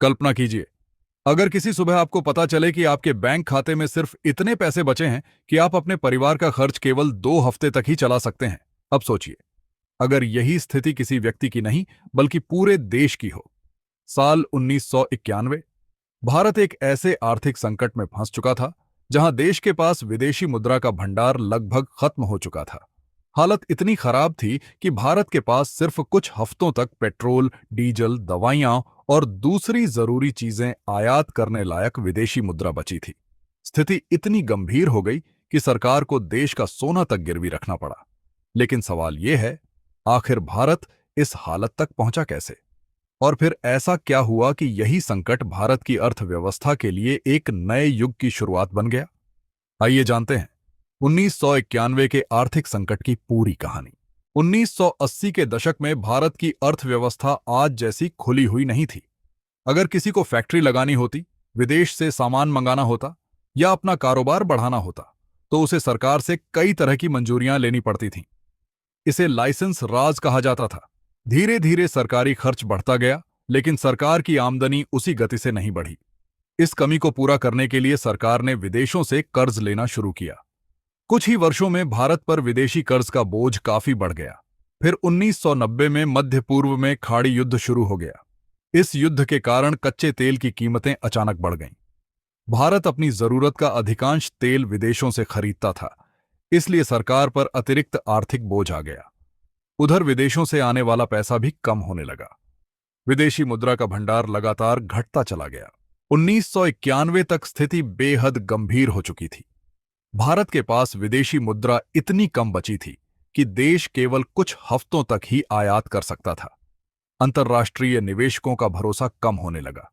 कल्पना कीजिए, अगर किसी सुबह आपको पता चले कि आपके बैंक खाते में सिर्फ इतने पैसे बचे हैं कि आप अपने परिवार का खर्च केवल 2 हफ्ते तक ही चला सकते हैं। अब सोचिए, अगर यही स्थिति किसी व्यक्ति की नहीं बल्कि पूरे देश की हो। साल 1991, भारत एक ऐसे आर्थिक संकट में फंस चुका था जहां देश के पास विदेशी मुद्रा का भंडार लगभग खत्म हो चुका था। हालत इतनी खराब थी कि भारत के पास सिर्फ कुछ हफ्तों तक पेट्रोल, डीजल, दवाइयां और दूसरी जरूरी चीजें आयात करने लायक विदेशी मुद्रा बची थी। स्थिति इतनी गंभीर हो गई कि सरकार को देश का सोना तक गिरवी रखना पड़ा। लेकिन सवाल यह है, आखिर भारत इस हालत तक पहुंचा कैसे? और फिर ऐसा क्या हुआ कि यही संकट भारत की अर्थव्यवस्था के लिए एक नए युग की शुरुआत बन गया? आइए जानते हैं 1991 के आर्थिक संकट की पूरी कहानी। 1980 के दशक में भारत की अर्थव्यवस्था आज जैसी खुली हुई नहीं थी। अगर किसी को फैक्ट्री लगानी होती, विदेश से सामान मंगाना होता या अपना कारोबार बढ़ाना होता, तो उसे सरकार से कई तरह की मंजूरियां लेनी पड़ती थीं। इसे लाइसेंस राज कहा जाता था। धीरे धीरे सरकारी खर्च बढ़ता गया, लेकिन सरकार की आमदनी उसी गति से नहीं बढ़ी। इस कमी को पूरा करने के लिए सरकार ने विदेशों से कर्ज लेना शुरू किया। कुछ ही वर्षों में भारत पर विदेशी कर्ज का बोझ काफी बढ़ गया। फिर 1990 में मध्य पूर्व में खाड़ी युद्ध शुरू हो गया। इस युद्ध के कारण कच्चे तेल की कीमतें अचानक बढ़ गईं। भारत अपनी जरूरत का अधिकांश तेल विदेशों से खरीदता था, इसलिए सरकार पर अतिरिक्त आर्थिक बोझ आ गया। उधर विदेशों से आने वाला पैसा भी कम होने लगा। विदेशी मुद्रा का भंडार लगातार घटता चला गया। 1991 तक स्थिति बेहद गंभीर हो चुकी थी। भारत के पास विदेशी मुद्रा इतनी कम बची थी कि देश केवल कुछ हफ्तों तक ही आयात कर सकता था। अंतर्राष्ट्रीय निवेशकों का भरोसा कम होने लगा।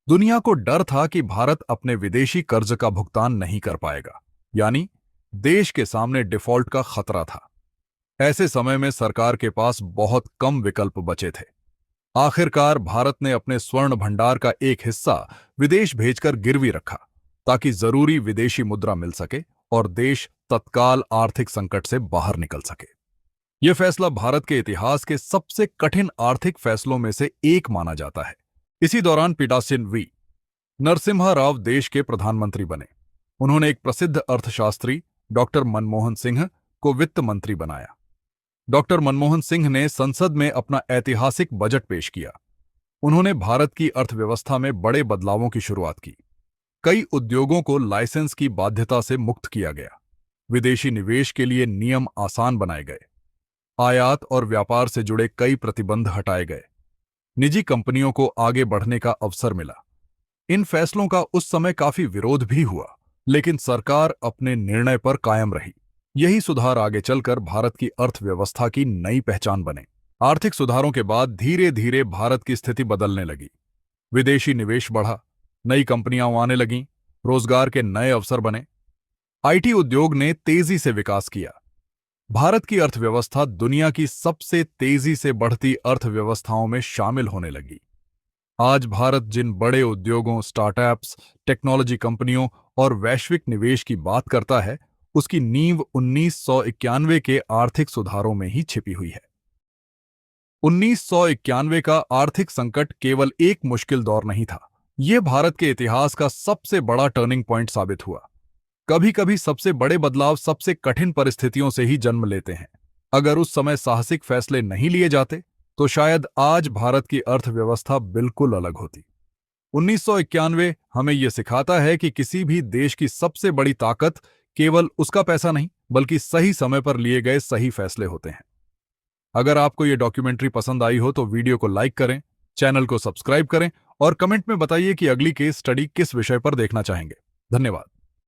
दुनिया को डर था कि भारत अपने विदेशी कर्ज का भुगतान नहीं कर पाएगा, यानी देश के सामने डिफॉल्ट का खतरा था। ऐसे समय में सरकार के पास बहुत कम विकल्प बचे थे। आखिरकार भारत ने अपने स्वर्ण भंडार का एक हिस्सा विदेश भेजकर गिरवी रखा, ताकि जरूरी विदेशी मुद्रा मिल सके और देश तत्काल आर्थिक संकट से बाहर निकल सके। यह फैसला भारत के इतिहास के सबसे कठिन आर्थिक फैसलों में से एक माना जाता है। इसी दौरान पीठासीन वी नरसिम्हा राव देश के प्रधानमंत्री बने। उन्होंने एक प्रसिद्ध अर्थशास्त्री डॉक्टर मनमोहन सिंह को वित्त मंत्री बनाया। डॉक्टर मनमोहन सिंह ने संसद में अपना ऐतिहासिक बजट पेश किया। उन्होंने भारत की अर्थव्यवस्था में बड़े बदलावों की शुरुआत की। कई उद्योगों को लाइसेंस की बाध्यता से मुक्त किया गया। विदेशी निवेश के लिए नियम आसान बनाए गए। आयात और व्यापार से जुड़े कई प्रतिबंध हटाए गए। निजी कंपनियों को आगे बढ़ने का अवसर मिला। इन फैसलों का उस समय काफी विरोध भी हुआ, लेकिन सरकार अपने निर्णय पर कायम रही। यही सुधार आगे चलकर भारत की अर्थव्यवस्था की नई पहचान बने। आर्थिक सुधारों के बाद धीरे धीरे भारत की स्थिति बदलने लगी। विदेशी निवेश बढ़ा, नई कंपनियां आने लगीं, रोजगार के नए अवसर बने। आईटी उद्योग ने तेजी से विकास किया। भारत की अर्थव्यवस्था दुनिया की सबसे तेजी से बढ़ती अर्थव्यवस्थाओं में शामिल होने लगी। आज भारत जिन बड़े उद्योगों, स्टार्टअप्स, टेक्नोलॉजी कंपनियों और वैश्विक निवेश की बात करता है, उसकी नींव 1991 के आर्थिक सुधारों में ही छिपी हुई है। 1991 का आर्थिक संकट केवल एक मुश्किल दौर नहीं था, यह भारत के इतिहास का सबसे बड़ा टर्निंग पॉइंट साबित हुआ। कभी कभी सबसे बड़े बदलाव सबसे कठिन परिस्थितियों से ही जन्म लेते हैं। अगर उस समय साहसिक फैसले नहीं लिए जाते, तो शायद आज भारत की अर्थव्यवस्था बिल्कुल अलग होती। 1991 हमें यह सिखाता है कि किसी भी देश की सबसे बड़ी ताकत केवल उसका पैसा नहीं, बल्कि सही समय पर लिए गए सही फैसले होते हैं। अगर आपको यह डॉक्यूमेंट्री पसंद आई हो तो वीडियो को लाइक करें, चैनल को सब्सक्राइब करें और कमेंट में बताइए कि अगली केस स्टडी किस विषय पर देखना चाहेंगे। धन्यवाद।